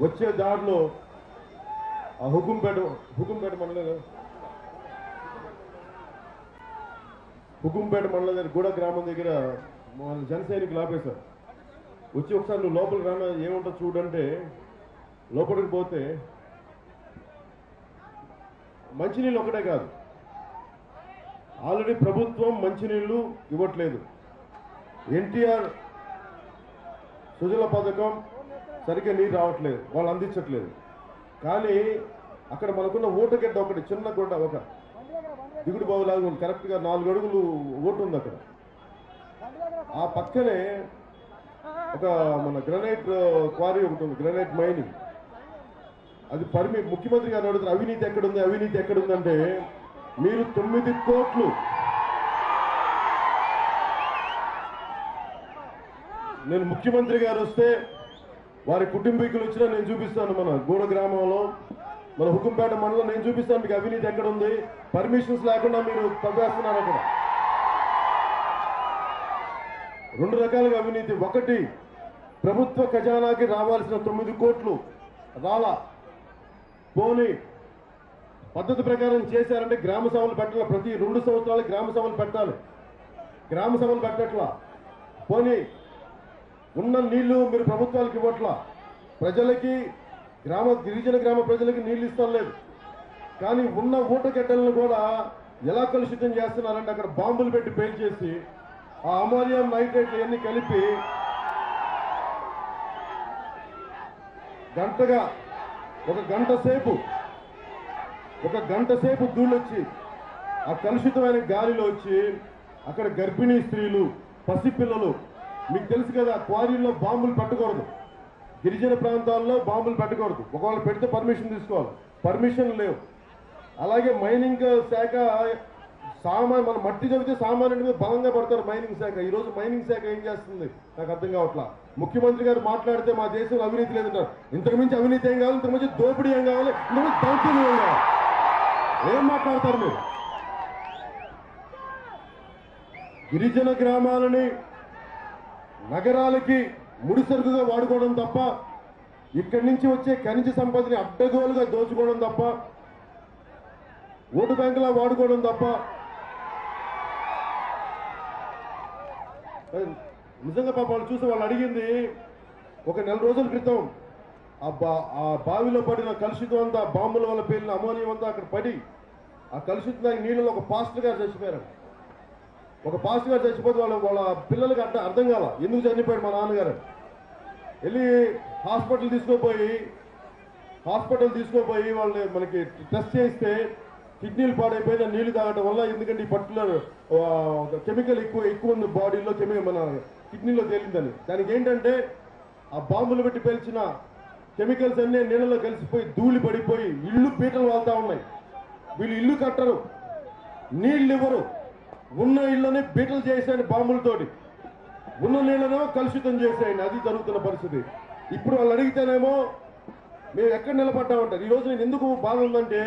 వచ్చే దారిలో ఆ హుకుంపేట మండలం దగ్గర గూడ గ్రామం దగ్గర మన జన సైనికులు ఆపేశారు. వచ్చి ఒకసారి నువ్వు లోపలికి రానా ఏముంటో చూడంటే లోపలికి పోతే మంచినీళ్ళు ఒకటే కాదు, ఆల్రెడీ ప్రభుత్వం మంచినీళ్ళు ఇవ్వట్లేదు. ఎన్టీఆర్ సుజల పథకం సరిగ్గా నీరు రావట్లేదు, వాళ్ళు అందించట్లేదు. కానీ అక్కడ మనకున్న ఓటుగడ్డ ఒకటి చిన్న గుడ్డ, ఒక దిగుడు బావులాగా కరెక్ట్గా 4 అడుగులు ఓటు ఉంది అక్కడ. ఆ పక్కనే ఒక మన గ్రనైట్ క్వారీ ఒకటి ఉంది, గ్రనైట్ మైనింగ్. అది ముఖ్యమంత్రి గారు అడుగుతారు అవినీతి ఎక్కడుంది, అవినీతి ఎక్కడుందంటే మీరు 9 కోట్లు నేను ముఖ్యమంత్రి గారు వస్తే వారి కుటుంబీకులు వచ్చినా నేను చూపిస్తాను. మన గూడ గ్రామంలో మన హుకుంపేట మండలం నేను చూపిస్తాను మీకు అవినీతి ఎక్కడ ఉంది. పర్మిషన్స్ లేకుండా మీరు తవ్వేస్తున్నారు అక్కడ. 2 రకాలుగా అవినీతి. ఒకటి, ప్రభుత్వ ఖజానాకి రావాల్సిన 9 కోట్లు రాలా, పోనీ పద్ధతి ప్రకారం చేశారంటే గ్రామ సభలు పెట్టాలి. ప్రతి 2 సంవత్సరాలు గ్రామ సభలు పెట్టాలి. గ్రామ సభలు పెట్టట్లా. పోనీ ఉన్న నీళ్లు మీరు ప్రభుత్వాలకు ఇవ్వట్లా, ప్రజలకి గిరిజన గ్రామ ప్రజలకి నీళ్లు ఇస్తాం లేదు. కానీ ఉన్న ఊటగడ్డలను కూడా ఎలా కలుషితం చేస్తున్నారంటే అక్కడ బాంబులు పెట్టి పేల్చేసి ఆ అమోనియం నైట్రేట్లు ఇవన్నీ కలిపి ఒక గంట సేపు ధూళొచ్చి ఆ కలుషితమైన గాలిలో వచ్చి అక్కడ గర్భిణీ స్త్రీలు, పసిపిల్లలు, మీకు తెలుసు కదా క్వారీల్లో బాంబులు పెట్టకూడదు, గిరిజన ప్రాంతాల్లో బాంబులు పెట్టకూడదు. ఒకవేళ పెడితే పర్మిషన్ తీసుకోవాలి, పర్మిషన్ లేవు. అలాగే మైనింగ్ శాఖ మన మట్టి చదివితే సామాన్యుడి మీద బలంగా పడతారు మైనింగ్ శాఖ. ఈరోజు మైనింగ్ శాఖ ఏం చేస్తుంది నాకు అర్థం కావట్లా. ముఖ్యమంత్రి గారు మాట్లాడితే మా దేశంలో అవినీతి లేదంటారు. ఇంతకు మించి అవినీతి ఏం కావాలి, ఇంతకు మించి దోపిడీ ఏం కావాలి, ఇంతకు మించి దౌర్జన్యం ఏం కావాలి? ఏం మాట్లాడతారు మీరు? గిరిజన గ్రామాలని నగరాలకి ముడిసరుకుగా వాడుకోవడం తప్ప, ఇక్కడి నుంచి వచ్చే ఖనిజ సంపదని అడ్డగోలుగా దోచుకోవడం తప్ప, ఓటు బ్యాంకులా వాడుకోవడం తప్ప. నిజంగా పాప వాళ్ళు చూసి వాళ్ళు అడిగింది ఒక 4 రోజుల క్రితం ఆ బావిలో పడిన కలుషితం అంతా, బాంబుల వల్ల పేలిన అమోనియం అంతా అక్కడ పడి ఆ కలుషిత నీళ్ళలో ఒక పాస్టర్ గారు చచ్చిపోయారు. ఒక పాస్టర్ గారు చచ్చిపోతే వాళ్ళ పిల్లలకి అర్థం కాల ఎందుకు చనిపోయాడు మా నాన్నగారు. వెళ్ళి హాస్పిటల్ తీసుకోపోయి వాళ్ళు మనకి టెస్ట్ చేస్తే కిడ్నీలు పాడైపోయిన నీళ్లు తాగడం వల్ల. ఎందుకంటే ఈ పర్టికులర్ కెమికల్ ఎక్కువ ఉంది బాడీలో, మన కిడ్నీలో తేలిందని. దానికి ఏంటంటే ఆ బాంబులు పెట్టి పేల్చిన కెమికల్స్ అన్నీ నీళ్ళలో కలిసిపోయి ధూళి పడిపోయి ఇళ్ళు పీటలు వాళ్తా ఉన్నాయి. వీళ్ళు ఇల్లు కట్టరు, నీళ్ళు ఇవ్వరు, ఉన్న ఇళ్ళని బీటలు చేసేయండి బాంబులతోటి, ఉన్న నీళ్ళనేమో కలుషితం చేసేయండి. అది జరుగుతున్న పరిస్థితి. ఇప్పుడు వాళ్ళు అడిగితేనేమో మేము ఎక్కడ నిలబడ్డామంటారు. ఈరోజు నేను ఎందుకు బాధ ఉందంటే,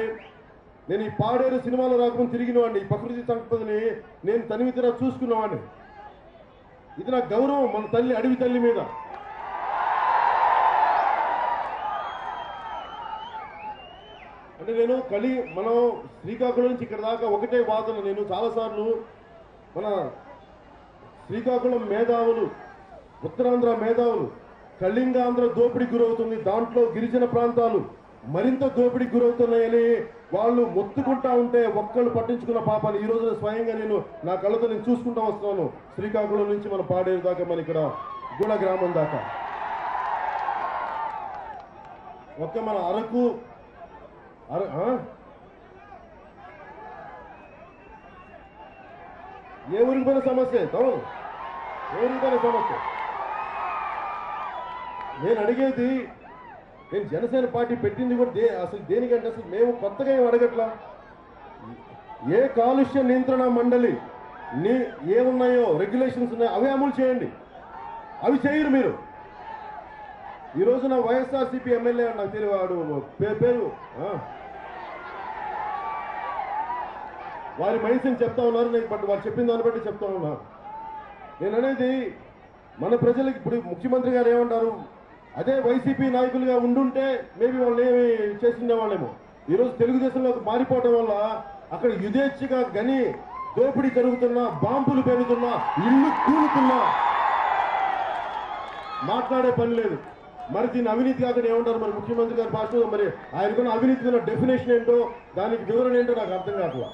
నేను ఈ పాడేరు సినిమాలో రాకముందు తిరిగినవాడిని, ఈ ప్రకృతి సంపదని నేను తనివితీరా చూసుకున్నవాడిని. ఇది నా గౌరవం మన తల్లి, అడవి తల్లి మీద. అంటే మనం శ్రీకాకుళం నుంచి ఇక్కడ దాకా ఒకటే వాదన. నేను చాలాసార్లు మన శ్రీకాకుళం మేధావులు, ఉత్తరాంధ్ర మేధావులు కళింగాంధ్ర దోపిడీకి గురవుతుంది, దాంట్లో గిరిజన ప్రాంతాలు మరింత దోపిడీకి గురవుతున్నాయని వాళ్ళు మొత్తుకుంటా ఉంటే ఒక్కళ్ళు పట్టించుకున్న పాపాలు ఈ రోజున స్వయంగా నేను నా కళ్ళతో నేను చూసుకుంటా వస్తున్నాను. శ్రీకాకుళం నుంచి మన పాడేరు దాకా, మన ఇక్కడ గూడ గ్రామం దాకా. మన అరకు ఏ ఊరికి పోయిన సమస్య, అవును ఏ ఊరికి పోయిన సమస్య. నేను అడిగేది, నేను జనసేన పార్టీ పెట్టింది కూడా అసలు దేనికంటే, అసలు మేము కొత్తగా ఏం అడగట్లా. ఏ కాలుష్య నియంత్రణ మండలి ఏమున్నాయో రెగ్యులేషన్స్ ఉన్నాయో అవే అమలు చేయండి. అవి చేయరు మీరు. ఈ రోజున వైఎస్ఆర్సీపీ ఎమ్మెల్యే నాకు తెలియదు పేరు వారి మైండ్స్ని చెప్తా ఉన్నారు. నేను బట్ వారు చెప్పిన దాన్ని బట్టి చెప్తా ఉన్నా. నేను అనేది మన ప్రజలకు ఇప్పుడు ముఖ్యమంత్రి గారు ఏమంటారు, అదే వైసీపీ నాయకులుగా ఉండుంటే మేబీ వాళ్ళు ఏమి చేస్తుండేవాళ్ళేమో. ఈరోజు తెలుగుదేశంలోకి మారిపోవడం వల్ల అక్కడ యుధేచ్ఛగా గని దోపిడీ జరుగుతున్నా, బాంబులు పెరుగుతున్నా, ఇల్లు కూలుతున్నా మాట్లాడే పని లేదు. మరి దీన్ని అవినీతి కాకుండా ఏమంటారు మరి ముఖ్యమంత్రి గారి భాషలో? మరి ఆయనకున్న అవినీతి డెఫినేషన్ ఏంటో, దానికి వివరణ ఏంటో నాకు అర్థం కావట్లా.